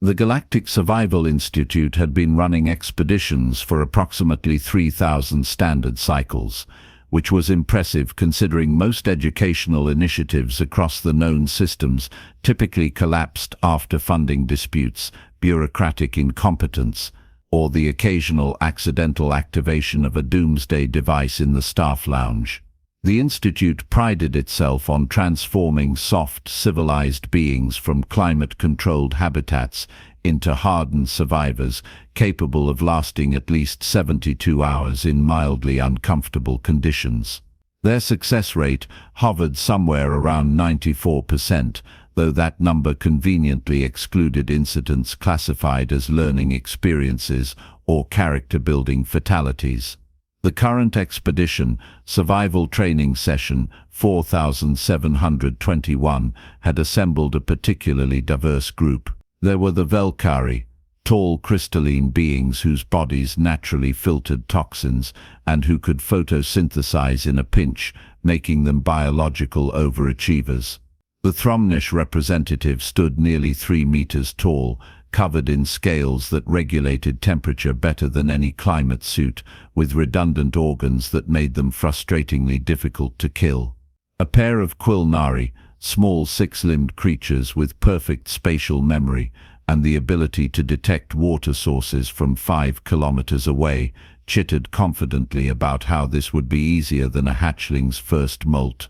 The Galactic Survival Institute had been running expeditions for approximately 3,000 standard cycles, which was impressive considering most educational initiatives across the known systems typically collapsed after funding disputes, bureaucratic incompetence, or the occasional accidental activation of a doomsday device in the staff lounge. The Institute prided itself on transforming soft, civilized beings from climate-controlled habitats into hardened survivors capable of lasting at least 72 hours in mildly uncomfortable conditions. Their success rate hovered somewhere around 94%, though that number conveniently excluded incidents classified as learning experiences or character-building fatalities. The current expedition, Survival Training Session 4721, had assembled a particularly diverse group. There were the Velkari, tall crystalline beings whose bodies naturally filtered toxins and who could photosynthesize in a pinch, making them biological overachievers. The Thromnesh representative stood nearly 3 meters tall, covered in scales that regulated temperature better than any climate suit, with redundant organs that made them frustratingly difficult to kill. A pair of Quilnari, small 6-limbed creatures with perfect spatial memory and the ability to detect water sources from 5 kilometers away, chittered confidently about how this would be easier than a hatchling's first molt.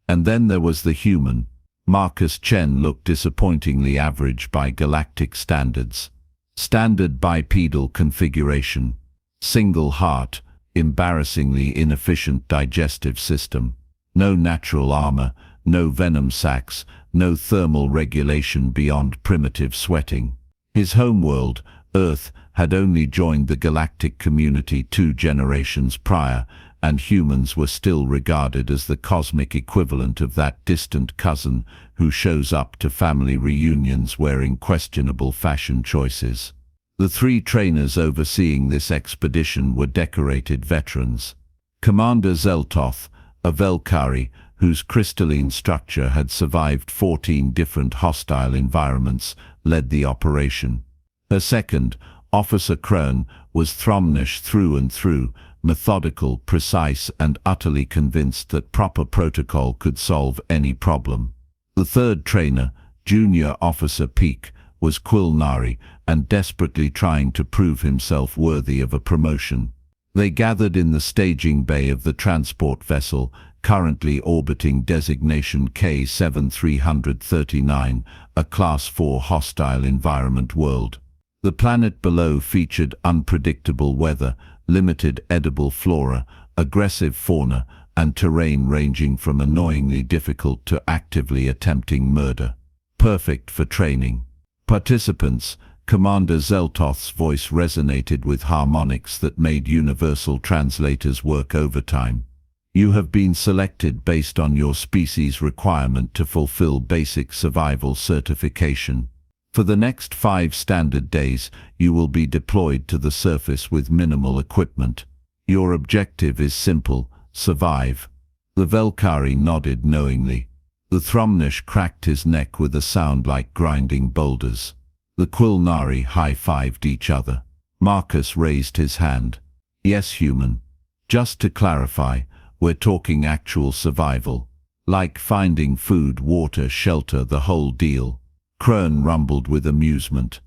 And then there was the human. Marcus Chen looked disappointingly average by galactic standards. Standard bipedal configuration. Single heart, embarrassingly inefficient digestive system. No natural armor, no venom sacs, no thermal regulation beyond primitive sweating. His homeworld, Earth, had only joined the galactic community 2 generations prior, and humans were still regarded as the cosmic equivalent of that distant cousin who shows up to family reunions wearing questionable fashion choices. The 3 trainers overseeing this expedition were decorated veterans. Commander Zeltoth, a Velkari, whose crystalline structure had survived 14 different hostile environments, led the operation. Her second, Officer Crone, was Thromnesh through and through, methodical, precise, and utterly convinced that proper protocol could solve any problem. The third trainer, Junior Officer Peak, was Quilnari and desperately trying to prove himself worthy of a promotion. They gathered in the staging bay of the transport vessel, currently orbiting designation K7339, a Class 4 hostile environment world. The planet below featured unpredictable weather, limited edible flora, aggressive fauna, and terrain ranging from annoyingly difficult to actively attempting murder. Perfect for training. Participants, Commander Zeltoth's voice resonated with harmonics that made universal translators work overtime. You have been selected based on your species' requirement to fulfill basic survival certification. For the next 5 standard days, you will be deployed to the surface with minimal equipment. Your objective is simple: survive. The Velkari nodded knowingly. The Thromnesh cracked his neck with a sound like grinding boulders. The Quilnari high-fived each other. Marcus raised his hand. Yes, human. Just to clarify, we're talking actual survival. Like finding food, water, shelter, the whole deal. Crone rumbled with amusement.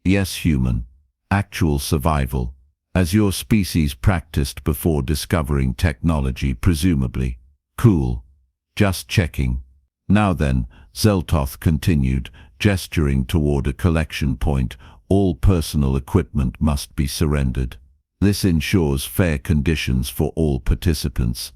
Yes, human. Actual survival. As your species practiced before discovering technology, presumably. Cool. Just checking. Now then, Zeltoth continued, gesturing toward a collection point, all personal equipment must be surrendered. This ensures fair conditions for all participants.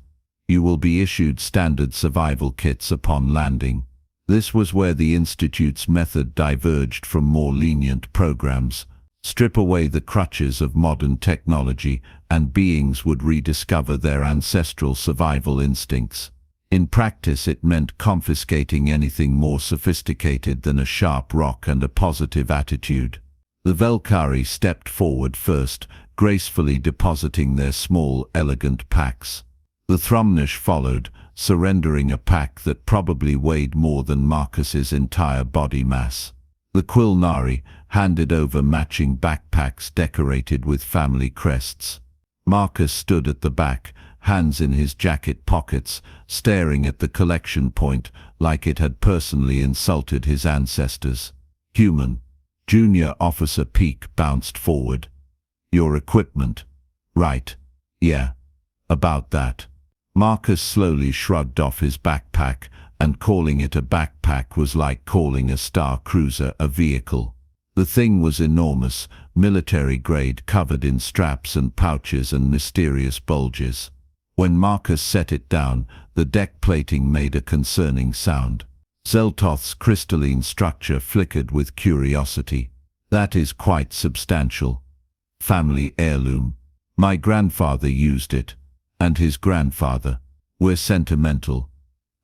You will be issued standard survival kits upon landing. This was where the Institute's method diverged from more lenient programs. Strip away the crutches of modern technology, and beings would rediscover their ancestral survival instincts. In practice, it meant confiscating anything more sophisticated than a sharp rock and a positive attitude. The Velkari stepped forward first, gracefully depositing their small, elegant packs. The Thromnesh followed, surrendering a pack that probably weighed more than Marcus's entire body mass. The Quilnari handed over matching backpacks decorated with family crests. Marcus stood at the back, hands in his jacket pockets, staring at the collection point like it had personally insulted his ancestors. Human. Junior Officer Peak bounced forward. Your equipment. Right. Yeah. About that. Marcus slowly shrugged off his backpack, and calling it a backpack was like calling a Star Cruiser a vehicle. The thing was enormous, military-grade, covered in straps and pouches and mysterious bulges. When Marcus set it down, the deck plating made a concerning sound. Zeltoth's crystalline structure flickered with curiosity. That is quite substantial. Family heirloom. My grandfather used it. And his grandfather. We're sentimental.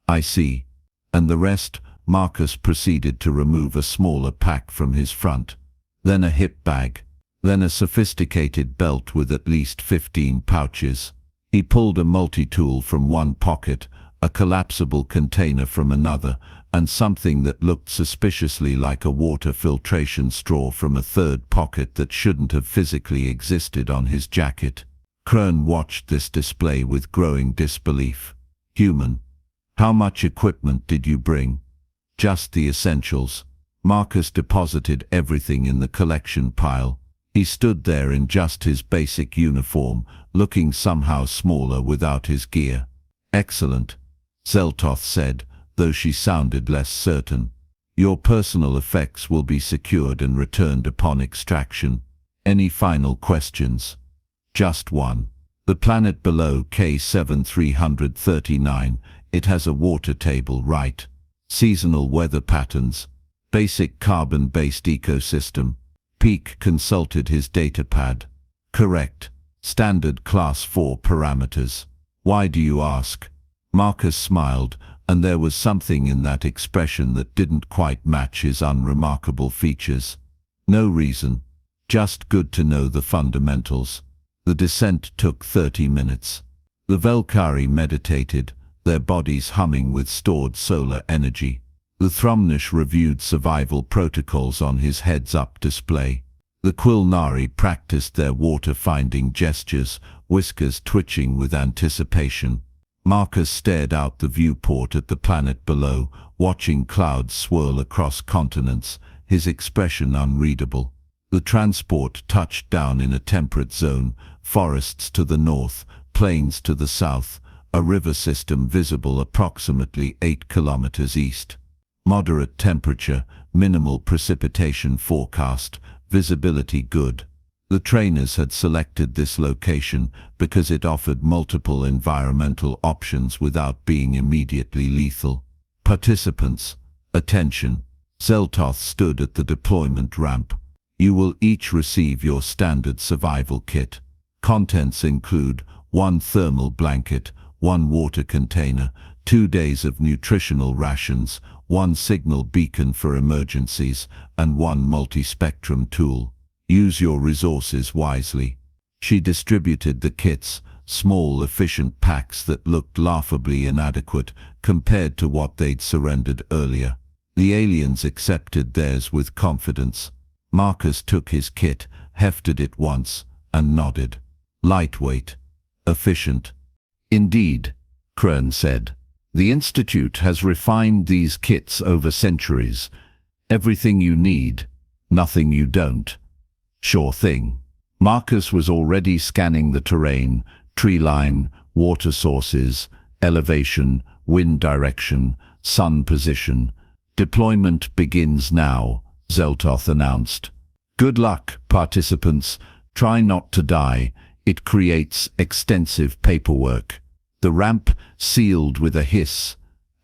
I see. And the rest? Marcus proceeded to remove a smaller pack from his front. Then a hip bag. Then a sophisticated belt with at least 15 pouches. He pulled a multi-tool from one pocket, a collapsible container from another, and something that looked suspiciously like a water filtration straw from a third pocket that shouldn't have physically existed on his jacket. Kern watched this display with growing disbelief. Human. How much equipment did you bring? Just the essentials. Marcus deposited everything in the collection pile. He stood there in just his basic uniform, looking somehow smaller without his gear. Excellent, Zeltoth said, though she sounded less certain. Your personal effects will be secured and returned upon extraction. Any final questions? Just one. The planet below K7339, it has a water table, right? Seasonal weather patterns. Basic carbon-based ecosystem. Peak consulted his datapad. Correct. Standard Class 4 parameters. Why do you ask? Marcus smiled, and there was something in that expression that didn't quite match his unremarkable features. No reason. Just good to know the fundamentals. The descent took 30 minutes. The Velkari meditated, their bodies humming with stored solar energy. The Thromnesh reviewed survival protocols on his heads-up display. The Quilnari practiced their water-finding gestures, whiskers twitching with anticipation. Marcus stared out the viewport at the planet below, watching clouds swirl across continents, his expression unreadable. The transport touched down in a temperate zone, forests to the north, plains to the south, a river system visible approximately 8 kilometers east. Moderate temperature, minimal precipitation forecast, visibility good. The trainers had selected this location because it offered multiple environmental options without being immediately lethal. Participants, attention. Zeltoth stood at the deployment ramp. You will each receive your standard survival kit. Contents include 1 thermal blanket, 1 water container, 2 days of nutritional rations, 1 signal beacon for emergencies, and 1 multi-spectrum tool. Use your resources wisely. She distributed the kits, small efficient packs that looked laughably inadequate compared to what they'd surrendered earlier. The aliens accepted theirs with confidence. Marcus took his kit, hefted it once, and nodded. Lightweight. Efficient. Indeed, Kern said. The Institute has refined these kits over centuries. Everything you need, nothing you don't. Sure thing. Marcus was already scanning the terrain, tree line, water sources, elevation, wind direction, sun position. Deployment begins now, Zeltoth announced. Good luck, participants. Try not to die. It creates extensive paperwork. The ramp sealed with a hiss,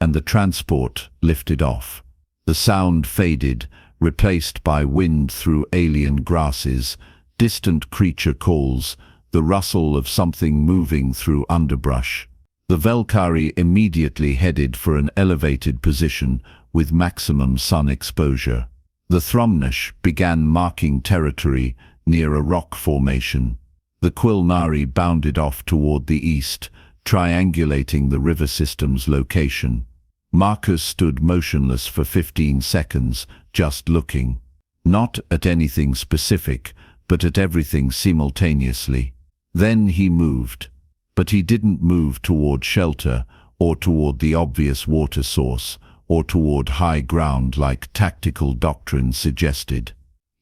and the transport lifted off. The sound faded, replaced by wind through alien grasses, distant creature calls, the rustle of something moving through underbrush. The Velkari immediately headed for an elevated position with maximum sun exposure. The Thromnesh began marking territory near a rock formation. The Quilnari bounded off toward the east, triangulating the river system's location. Marcus stood motionless for 15 seconds, just looking. not at anything specific, but at everything simultaneously. Then he moved. But he didn't move toward shelter, or toward the obvious water source, or toward high ground like tactical doctrine suggested.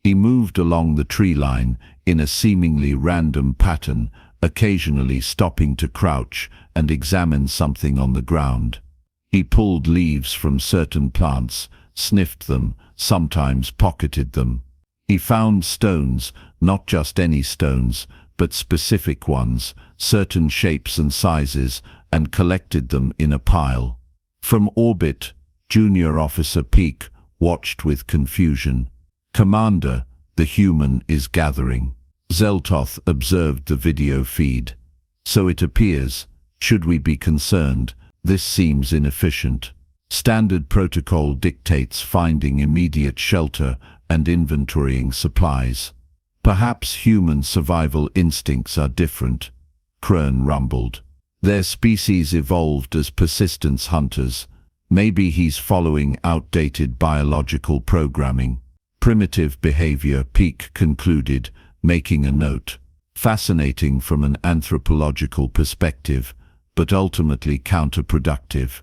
He moved along the tree line in a seemingly random pattern, occasionally stopping to crouch and examine something on the ground. He pulled leaves from certain plants, sniffed them, sometimes pocketed them. He found stones, not just any stones, but specific ones, certain shapes and sizes, and collected them in a pile. From orbit, Junior Officer Peak watched with confusion. "Commander, the human is gathering." Zeltoth observed the video feed. "So it appears. Should we be concerned? This seems inefficient. Standard protocol dictates finding immediate shelter and inventorying supplies." "Perhaps human survival instincts are different," Krern rumbled. "Their species evolved as persistence hunters. Maybe he's following outdated biological programming. Primitive behavior," Peak concluded, making a note. "Fascinating from an anthropological perspective, but ultimately counterproductive."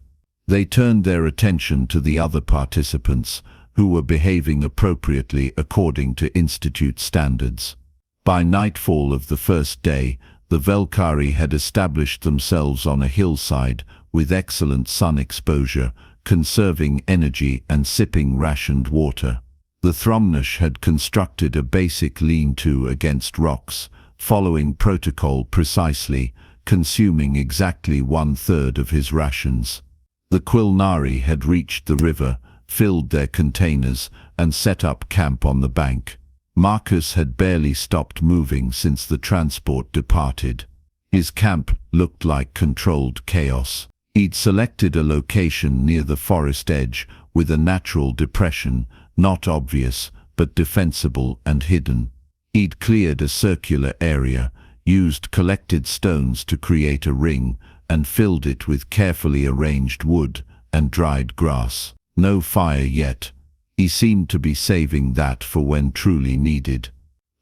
They turned their attention to the other participants, who were behaving appropriately according to Institute standards. By nightfall of the first day, the Velkari had established themselves on a hillside with excellent sun exposure, conserving energy and sipping rationed water. The Thromnesh had constructed a basic lean-to against rocks, following protocol precisely, consuming exactly 1/3 of his rations. The Quilnari had reached the river, filled their containers, and set up camp on the bank. Marcus had barely stopped moving since the transport departed. His camp looked like controlled chaos. He'd selected a location near the forest edge with a natural depression, not obvious, but defensible and hidden. He'd cleared a circular area, used collected stones to create a ring, and filled it with carefully arranged wood and dried grass. No fire yet. He seemed to be saving that for when truly needed.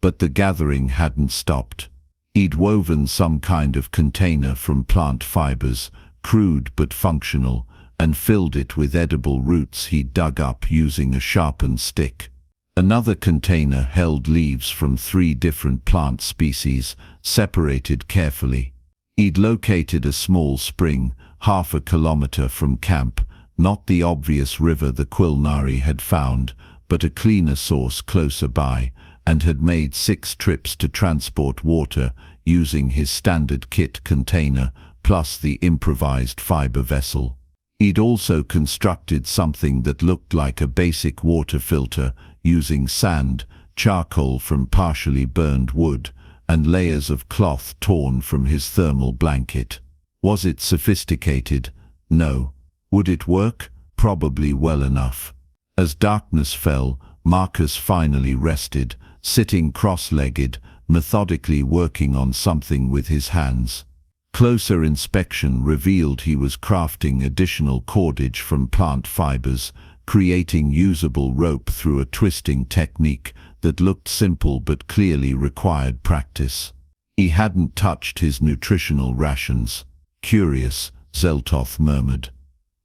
But the gathering hadn't stopped. He'd woven some kind of container from plant fibers, crude but functional, and filled it with edible roots he'd dug up using a sharpened stick. Another container held leaves from 3 different plant species, separated carefully. He'd located a small spring, 1/2 kilometer from camp, not the obvious river the Quilnari had found, but a cleaner source closer by, and had made 6 trips to transport water using his standard kit container, plus the improvised fiber vessel. He'd also constructed something that looked like a basic water filter using sand, charcoal from partially burned wood, and layers of cloth torn from his thermal blanket. Was it sophisticated? No. Would it work? Probably well enough. As darkness fell, Marcus finally rested, sitting cross-legged, methodically working on something with his hands. Closer inspection revealed he was crafting additional cordage from plant fibers, creating usable rope through a twisting technique that looked simple but clearly required practice. He hadn't touched his nutritional rations. "Curious," Zeltoth murmured.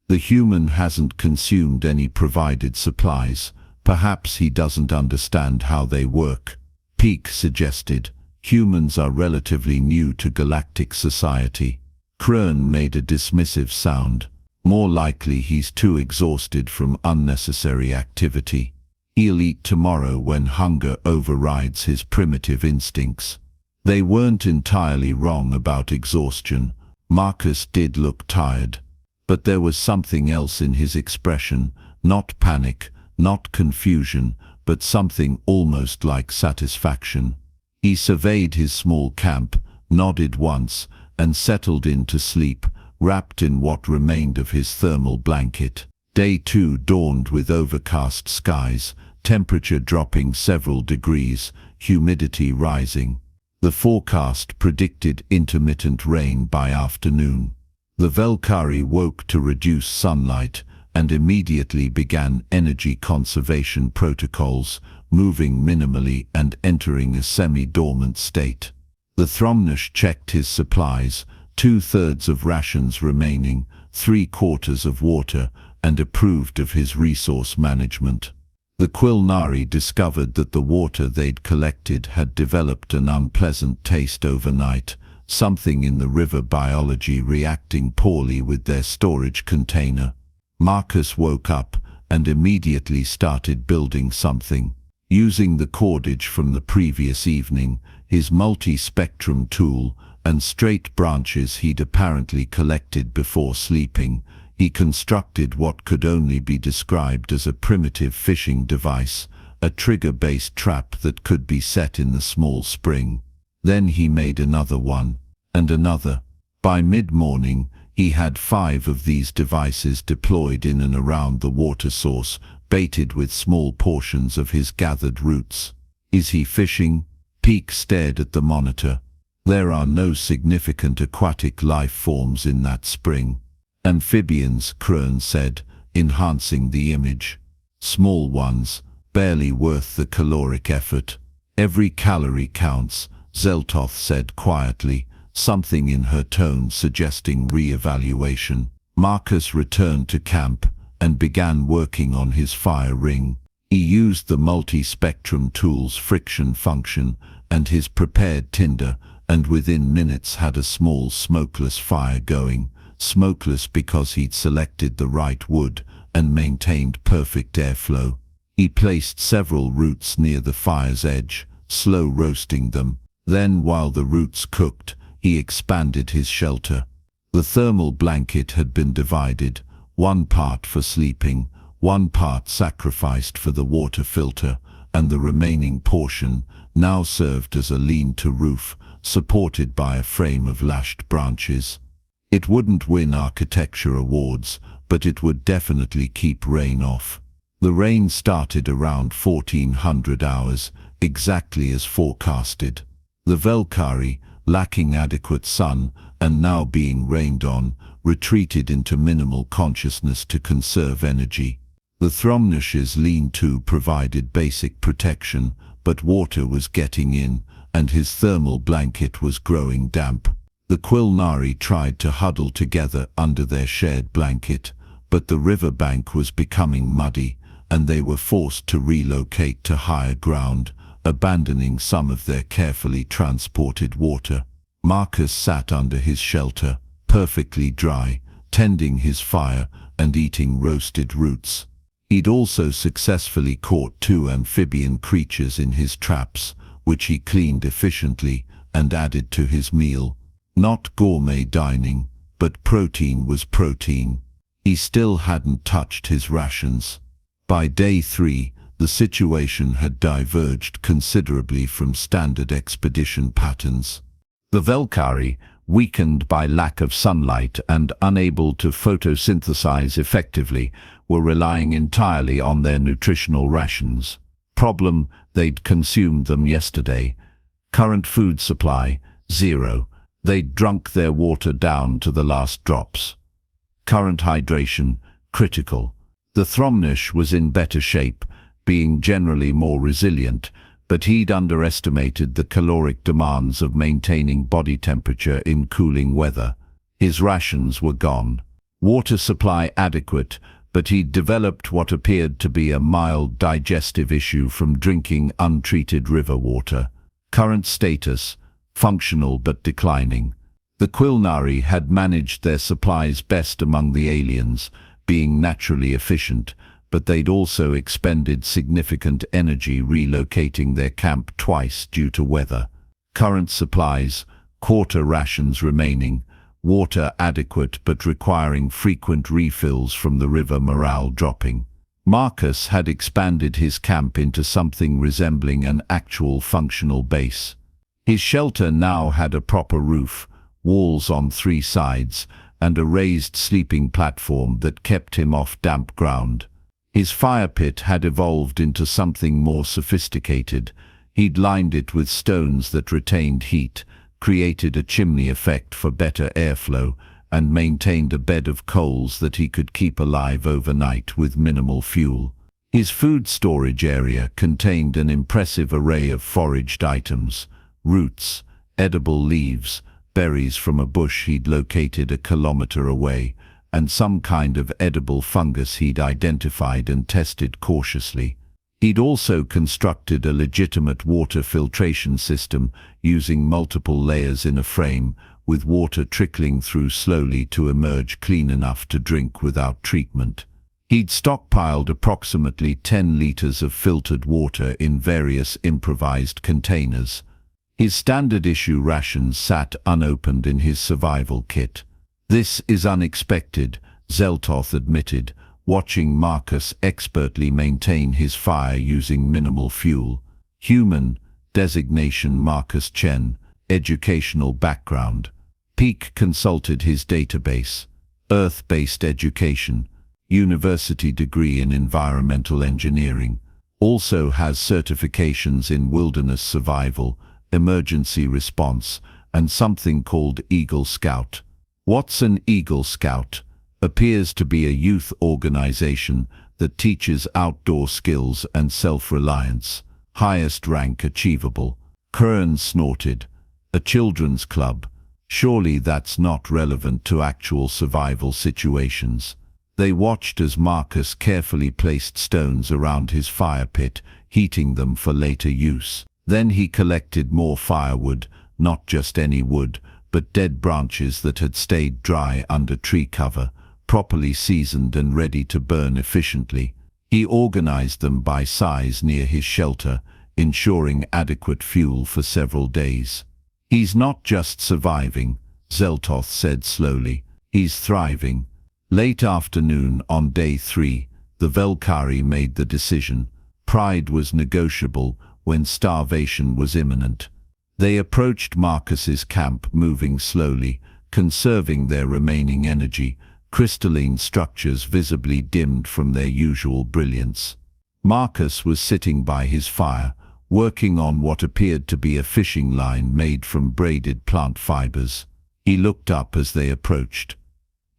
"The human hasn't consumed any provided supplies. Perhaps he doesn't understand how they work." Peak suggested. "Humans are relatively new to galactic society." Krern made a dismissive sound. "More likely he's too exhausted from unnecessary activity. He'll eat tomorrow when hunger overrides his primitive instincts." They weren't entirely wrong about exhaustion. Marcus did look tired. But there was something else in his expression, not panic, not confusion, but something almost like satisfaction. He surveyed his small camp, nodded once, and settled in to sleep, wrapped in what remained of his thermal blanket. Day 2 dawned with overcast skies, temperature dropping several degrees, humidity rising. The forecast predicted intermittent rain by afternoon. The Velkari woke to reduce sunlight and immediately began energy conservation protocols, moving minimally and entering a semi-dormant state. The Thromnesh checked his supplies, 2/3 of rations remaining, 3/4 of water, and approved of his resource management. The Quilnari discovered that the water they'd collected had developed an unpleasant taste overnight, something in the river biology reacting poorly with their storage container. Marcus woke up and immediately started building something. Using the cordage from the previous evening, his multi-spectrum tool, and straight branches he'd apparently collected before sleeping, he constructed what could only be described as a primitive fishing device, a trigger-based trap that could be set in the small spring. Then he made another one, and another. By mid-morning, he had 5 of these devices deployed in and around the water source, baited with small portions of his gathered roots. "Is he fishing?" Peake stared at the monitor. "There are no significant aquatic life forms in that spring." "Amphibians," Crone said, enhancing the image. "Small ones, barely worth the caloric effort." "Every calorie counts," Zeltoth said quietly, something in her tone suggesting re-evaluation. Marcus returned to camp and began working on his fire ring. He used the multi-spectrum tool's friction function and his prepared tinder, and within minutes had a small smokeless fire going. Smokeless because he'd selected the right wood and maintained perfect airflow. He placed several roots near the fire's edge, slow roasting them. Then, while the roots cooked, he expanded his shelter. The thermal blanket had been divided, one part for sleeping, one part sacrificed for the water filter, and the remaining portion now served as a lean-to roof, supported by a frame of lashed branches. It wouldn't win architecture awards, but it would definitely keep rain off. The rain started around 1400 hours, exactly as forecasted. The Velkari, lacking adequate sun and now being rained on, retreated into minimal consciousness to conserve energy. The Thromnesh's lean-to provided basic protection, but water was getting in, and his thermal blanket was growing damp. The Quilnari tried to huddle together under their shared blanket, but the riverbank was becoming muddy, and they were forced to relocate to higher ground, abandoning some of their carefully transported water. Marcus sat under his shelter, perfectly dry, tending his fire and eating roasted roots. He'd also successfully caught 2 amphibian creatures in his traps, which he cleaned efficiently and added to his meal. Not gourmet dining, but protein was protein. He still hadn't touched his rations. By day 3, the situation had diverged considerably from standard expedition patterns. The Velkari, weakened by lack of sunlight and unable to photosynthesize effectively, were relying entirely on their nutritional rations. Problem: they'd consumed them yesterday. Current food supply: 0. They'd drunk their water down to the last drops. Current hydration: critical. The Thromnesh was in better shape, being generally more resilient, but he'd underestimated the caloric demands of maintaining body temperature in cooling weather. His rations were gone. Water supply adequate, but he'd developed what appeared to be a mild digestive issue from drinking untreated river water. Current status: functional but declining. The Quilnari had managed their supplies best among the aliens, being naturally efficient, but they'd also expended significant energy relocating their camp twice due to weather. Current supplies: quarter rations remaining, water adequate but requiring frequent refills from the river morale dropping. Marcus had expanded his camp into something resembling an actual functional base. His shelter now had a proper roof, walls on 3 sides, and a raised sleeping platform that kept him off damp ground. His fire pit had evolved into something more sophisticated. He'd lined it with stones that retained heat, created a chimney effect for better airflow, and maintained a bed of coals that he could keep alive overnight with minimal fuel. His food storage area contained an impressive array of foraged items, roots, edible leaves, berries from a bush he'd located a kilometer away, and some kind of edible fungus he'd identified and tested cautiously. He'd also constructed a legitimate water filtration system using multiple layers in a frame, with water trickling through slowly to emerge clean enough to drink without treatment. He'd stockpiled approximately 10 liters of filtered water in various improvised containers. His standard-issue rations sat unopened in his survival kit. "This is unexpected," Zeltoth admitted, watching Marcus expertly maintain his fire using minimal fuel. Human, designation Marcus Chen, educational background. Peak consulted his database. Earth-based education. University degree in environmental engineering. Also has certifications in wilderness survival, emergency response, and something called Eagle Scout. What's an Eagle Scout? Appears to be a youth organization that teaches outdoor skills and self-reliance. Highest rank achievable. Kern snorted. A children's club. Surely that's not relevant to actual survival situations. They watched as Marcus carefully placed stones around his fire pit, heating them for later use. Then he collected more firewood, not just any wood, but dead branches that had stayed dry under tree cover, properly seasoned and ready to burn efficiently. He organized them by size near his shelter, ensuring adequate fuel for several days. "He's not just surviving," Zeltoth said slowly. "He's thriving." Late afternoon on day 3, the Velkari made the decision. Pride was negotiable when starvation was imminent. They approached Marcus's camp, moving slowly, conserving their remaining energy, crystalline structures visibly dimmed from their usual brilliance. Marcus was sitting by his fire, working on what appeared to be a fishing line made from braided plant fibers. He looked up as they approached.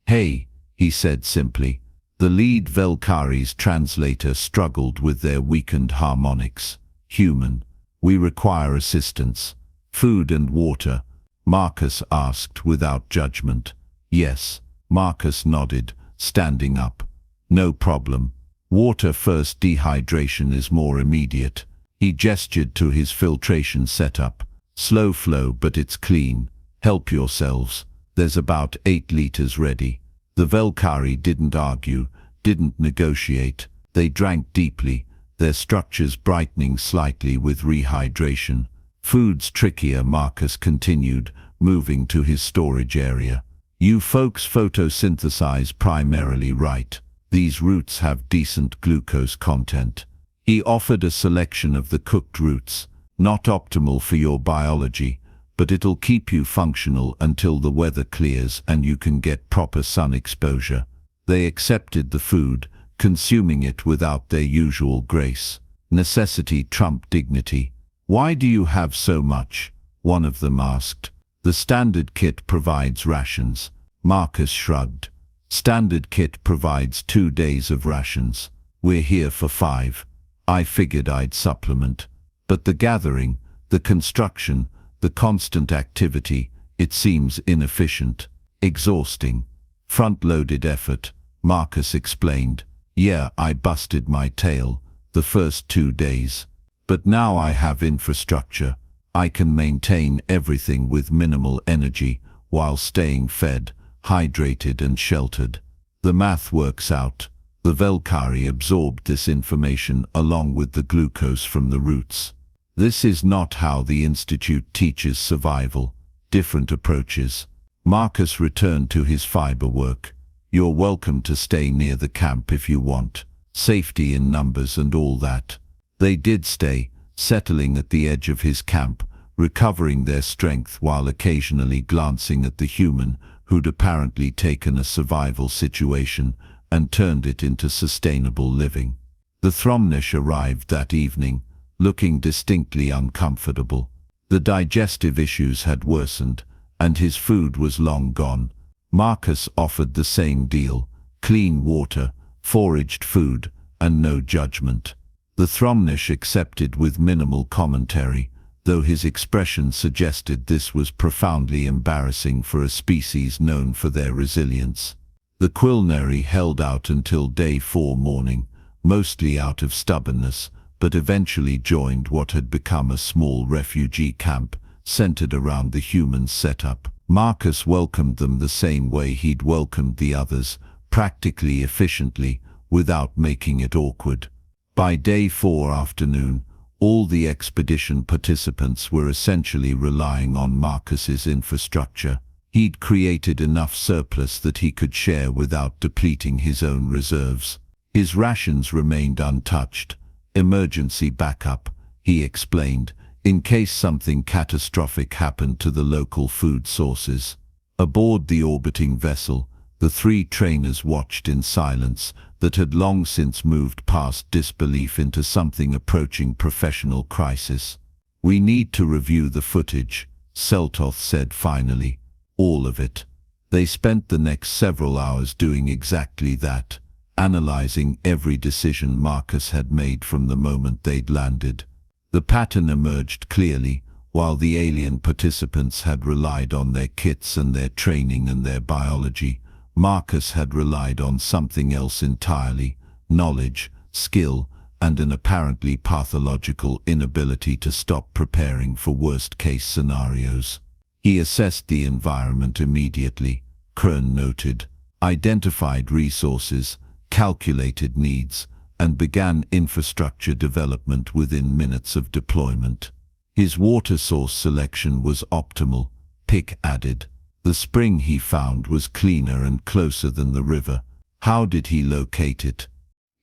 "Hey," he said simply. The lead Velkari's translator struggled with their weakened harmonics. "Human, we require assistance." "Food and water?" Marcus asked without judgment. "Yes." Marcus nodded, standing up. "No problem. Water first. Dehydration is more immediate." He gestured to his filtration setup. "Slow flow, but it's clean. Help yourselves. There's about 8 liters ready." The Velkari didn't argue, didn't negotiate. They drank deeply, their structures brightening slightly with rehydration. "Food's trickier," Marcus continued, moving to his storage area. "You folks photosynthesize primarily, right? These roots have decent glucose content." He offered a selection of the cooked roots. "Not optimal for your biology, but it'll keep you functional until the weather clears and you can get proper sun exposure." They accepted the food, consuming it without their usual grace. Necessity trumped dignity. "Why do you have so much?" one of them asked. "The standard kit provides rations." Marcus shrugged. "Standard kit provides 2 days of rations. We're here for 5. I figured I'd supplement. But the gathering, the construction, the constant activity, it seems inefficient, exhausting. Front-loaded effort," Marcus explained. "Yeah, I busted my tail the first 2 days. But now I have infrastructure. I can maintain everything with minimal energy while staying fed, hydrated and sheltered. The math works out." The Velkari absorbed this information along with the glucose from the roots. "This is not how the Institute teaches survival. Different approaches." Marcus returned to his fiber work. "You're welcome to stay near the camp if you want. Safety in numbers and all that." They did stay, settling at the edge of his camp, recovering their strength while occasionally glancing at the human who'd apparently taken a survival situation and turned it into sustainable living. The Thromnesh arrived that evening, looking distinctly uncomfortable. The digestive issues had worsened, and his food was long gone. Marcus offered the same deal: clean water, foraged food, and no judgment. The Thromnesh accepted with minimal commentary, though his expression suggested this was profoundly embarrassing for a species known for their resilience. The Quilnari held out until day 4 morning, mostly out of stubbornness, but eventually joined what had become a small refugee camp centered around the humans' setup. Marcus welcomed them the same way he'd welcomed the others, practically efficiently, without making it awkward. By day 4 afternoon, all the expedition participants were essentially relying on Marcus's infrastructure. He'd created enough surplus that he could share without depleting his own reserves. His rations remained untouched. Emergency backup, he explained, in case something catastrophic happened to the local food sources. Aboard the orbiting vessel, the 3 trainers watched in silence that had long since moved past disbelief into something approaching professional crisis. "We need to review the footage," Seltoth said finally. "All of it." They spent the next several hours doing exactly that, analyzing every decision Marcus had made from the moment they'd landed. The pattern emerged clearly. While the alien participants had relied on their kits and their training and their biology, Marcus had relied on something else entirely: knowledge, skill, and an apparently pathological inability to stop preparing for worst-case scenarios. He assessed the environment immediately, Kern noted, identified resources, calculated needs, and began infrastructure development within minutes of deployment. His water source selection was optimal, Pick added. The spring he found was cleaner and closer than the river. How did he locate it?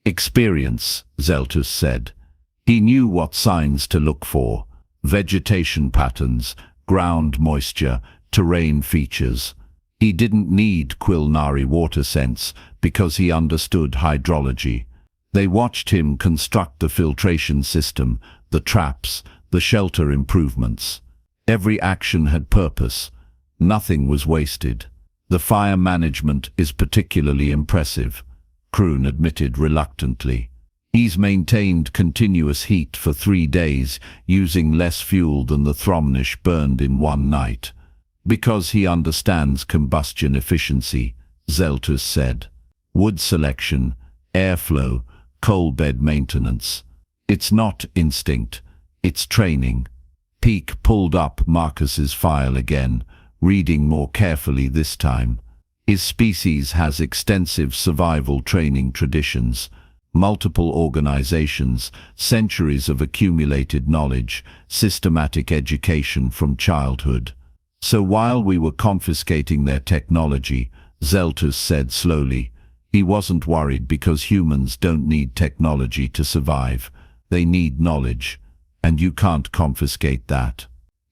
"Experience," Zeltus said. He knew what signs to look for: vegetation patterns, ground moisture, terrain features. He didn't need Quilnari water sense because he understood hydrology. They watched him construct the filtration system, the traps, the shelter improvements. Every action had purpose. Nothing was wasted. "The fire management is particularly impressive," Kroon admitted reluctantly. "He's maintained continuous heat for 3 days, using less fuel than the Thromnesh burned in 1 night. Because he understands combustion efficiency," Zeltus said. "Wood selection, airflow, coal bed maintenance. It's not instinct, it's training." Peak pulled up Marcus's file again, reading more carefully this time. "His species has extensive survival training traditions, multiple organizations, centuries of accumulated knowledge, systematic education from childhood." "So while we were confiscating their technology," Zeltus said slowly, "he wasn't worried because humans don't need technology to survive. They need knowledge, and you can't confiscate that."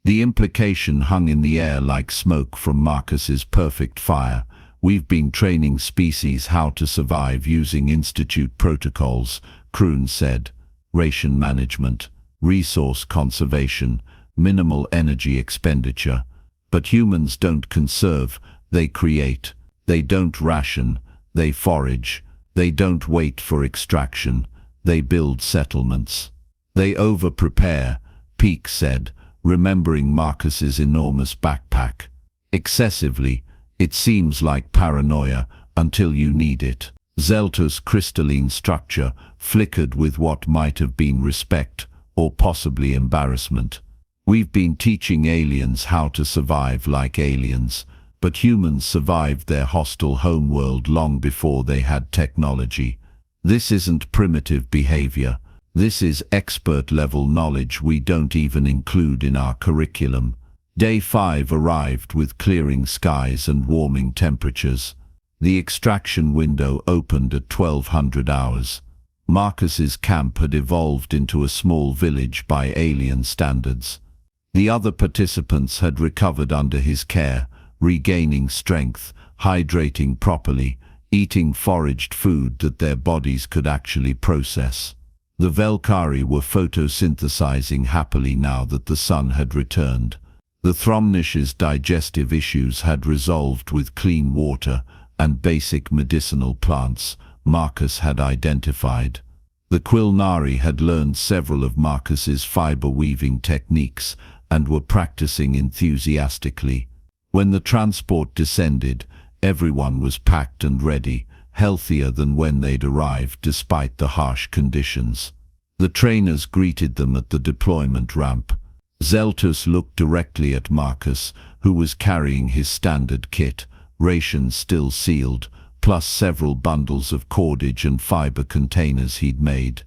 The implication hung in the air like smoke from Marcus's perfect fire. "We've been training species how to survive using Institute protocols," Kroon said. "Ration management, resource conservation, minimal energy expenditure. But humans don't conserve, they create. They don't ration, they forage. They don't wait for extraction, they build settlements. They over-prepare," Peak said, remembering Marcus's enormous backpack. "Excessively. It seems like paranoia until you need it." Zeltus' crystalline structure flickered with what might have been respect, or possibly embarrassment. "We've been teaching aliens how to survive like aliens, but humans survived their hostile homeworld long before they had technology. This isn't primitive behavior. This is expert-level knowledge we don't even include in our curriculum." Day 5 arrived with clearing skies and warming temperatures. The extraction window opened at 1200 hours. Marcus's camp had evolved into a small village by alien standards. The other participants had recovered under his care, regaining strength, hydrating properly, eating foraged food that their bodies could actually process. The Velkari were photosynthesizing happily now that the sun had returned. The Thromnesh's digestive issues had resolved with clean water and basic medicinal plants Marcus had identified. The Quilnari had learned several of Marcus's fiber-weaving techniques and were practicing enthusiastically. When the transport descended, everyone was packed and ready, healthier than when they'd arrived despite the harsh conditions. The trainers greeted them at the deployment ramp. Zeltus looked directly at Marcus, who was carrying his standard kit, rations still sealed, plus several bundles of cordage and fiber containers he'd made.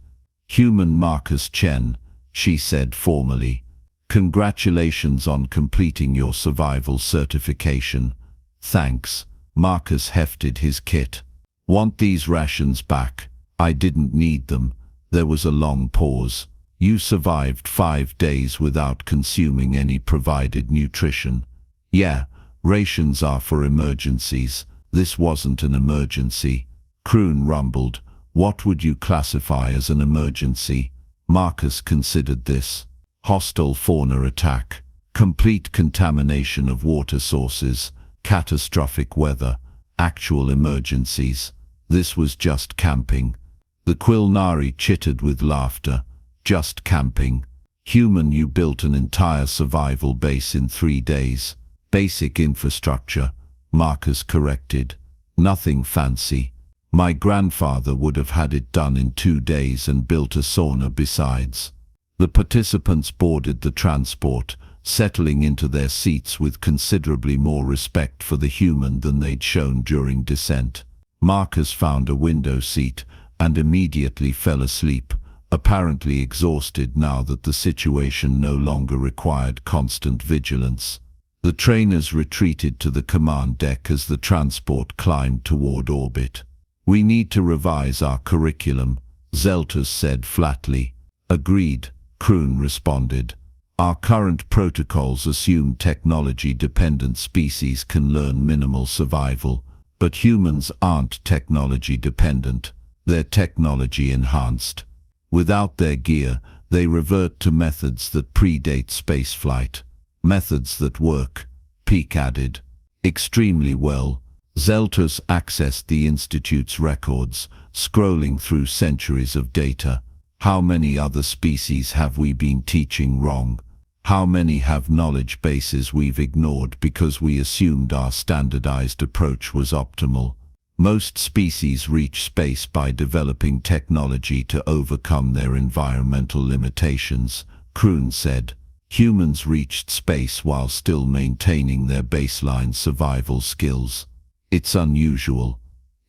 "Human Marcus Chen," she said formally. "Congratulations on completing your survival certification." "Thanks." Marcus hefted his kit. "Want these rations back?" "I didn't need them." There was a long pause. "You survived 5 days without consuming any provided nutrition." "Yeah, rations are for emergencies. This wasn't an emergency." Kroon rumbled. "What would you classify as an emergency?" Marcus considered this. "Hostile fauna attack, complete contamination of water sources, catastrophic weather, actual emergencies. This was just camping." The Quilnari chittered with laughter. "Just camping. Human, you built an entire survival base in 3 days. Basic infrastructure," Marcus corrected. "Nothing fancy. My grandfather would have had it done in 2 days and built a sauna besides." The participants boarded the transport, settling into their seats with considerably more respect for the human than they'd shown during descent. Marcus found a window seat and immediately fell asleep, apparently exhausted now that the situation no longer required constant vigilance. The trainers retreated to the command deck as the transport climbed toward orbit. "We need to revise our curriculum," Zeltus said flatly. "Agreed," Kroon responded. "Our current protocols assume technology-dependent species can learn minimal survival, but humans aren't technology-dependent. They're technology-enhanced. Without their gear, they revert to methods that predate spaceflight. Methods that work," Peak added. "Extremely well." Zeltus accessed the Institute's records, scrolling through centuries of data. "How many other species have we been teaching wrong? How many have knowledge bases we've ignored because we assumed our standardized approach was optimal? Most species reach space by developing technology to overcome their environmental limitations," Kroon said. "Humans reached space while still maintaining their baseline survival skills. It's unusual.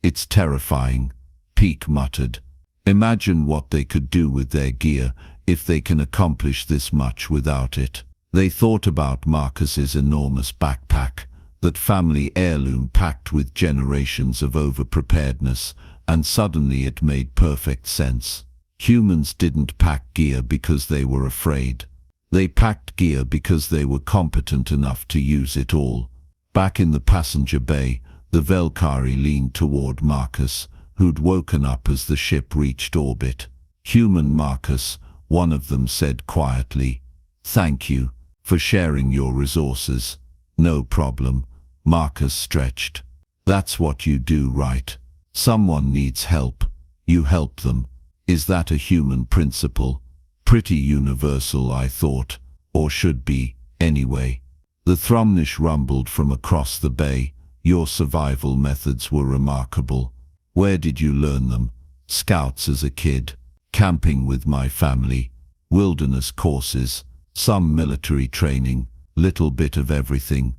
It's terrifying," Peak muttered. "Imagine what they could do with their gear if they can accomplish this much without it." They thought about Marcus's enormous backpack, that family heirloom packed with generations of over-preparedness, and suddenly it made perfect sense. Humans didn't pack gear because they were afraid. They packed gear because they were competent enough to use it all. Back in the passenger bay, the Velkari leaned toward Marcus, who'd woken up as the ship reached orbit. "Human Marcus," one of them said quietly. "Thank you for sharing your resources." "No problem," Marcus stretched. "That's what you do, right? Someone needs help. You help them. Is that a human principle? Pretty universal, I thought. Or should be, anyway." The Thromnesh rumbled from across the bay. "Your survival methods were remarkable. Where did you learn them?" "Scouts as a kid. Camping with my family. Wilderness courses. Some military training. Little bit of everything."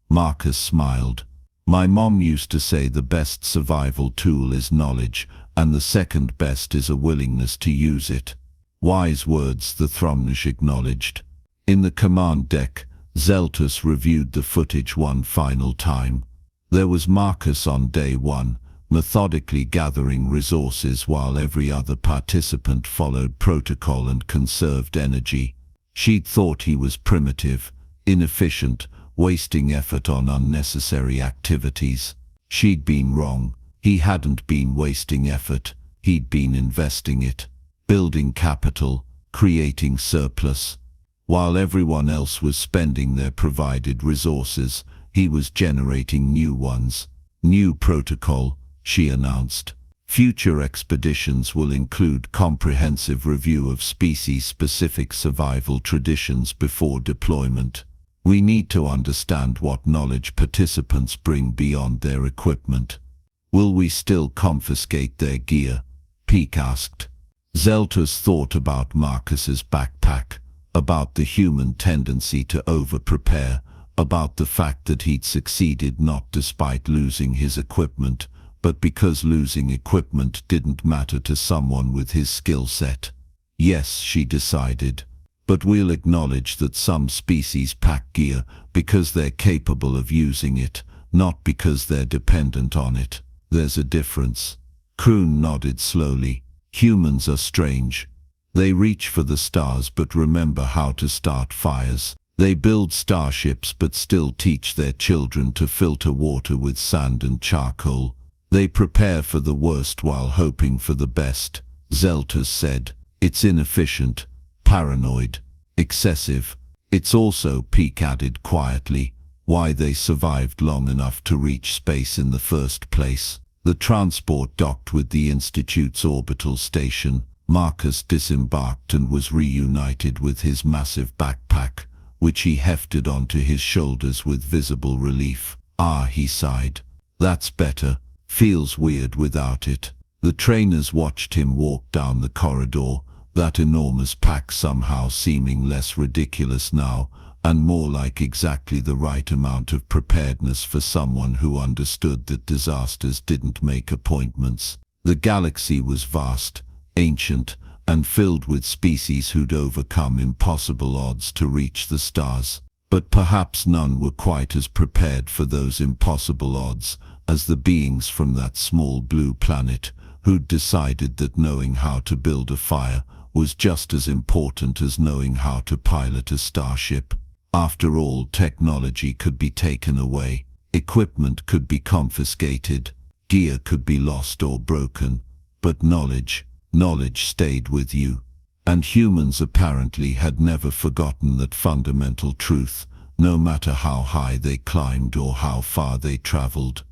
Marcus smiled. "My mom used to say the best survival tool is knowledge, and the second best is a willingness to use it." "Wise words," the Thromnesh acknowledged. In the command deck, Zeltus reviewed the footage one final time. There was Marcus on day 1, methodically gathering resources while every other participant followed protocol and conserved energy. She'd thought he was primitive, inefficient, wasting effort on unnecessary activities. She'd been wrong. He hadn't been wasting effort, he'd been investing it, building capital, creating surplus. While everyone else was spending their provided resources, he was generating new ones. "New protocol," she announced. Future expeditions will include comprehensive review of species-specific survival traditions before deployment. We need to understand what knowledge participants bring beyond their equipment. Will we still confiscate their gear? Peake asked. Zeltus thought about Marcus's backpack, about the human tendency to over-prepare, about the fact that he'd succeeded not despite losing his equipment, but because losing equipment didn't matter to someone with his skill set. Yes, she decided, but we'll acknowledge that some species pack gear because they're capable of using it, not because they're dependent on it. There's a difference. Kroon nodded slowly. Humans are strange. They reach for the stars but remember how to start fires. They build starships but still teach their children to filter water with sand and charcoal. They prepare for the worst while hoping for the best. Zeltus said, it's inefficient, paranoid, excessive. It's also, Peake added quietly, why they survived long enough to reach space in the first place. The transport docked with the Institute's orbital station. Marcus disembarked and was reunited with his massive backpack, which he hefted onto his shoulders with visible relief. Ah, he sighed. That's better. Feels weird without it. The trainers watched him walk down the corridor, that enormous pack somehow seeming less ridiculous now, and more like exactly the right amount of preparedness for someone who understood that disasters didn't make appointments. The galaxy was vast, ancient, and filled with species who'd overcome impossible odds to reach the stars. But perhaps none were quite as prepared for those impossible odds as the beings from that small blue planet who'd decided that knowing how to build a fire was just as important as knowing how to pilot a starship. After all, technology could be taken away, equipment could be confiscated, gear could be lost or broken, but knowledge stayed with you. And humans apparently had never forgotten that fundamental truth, no matter how high they climbed or how far they traveled.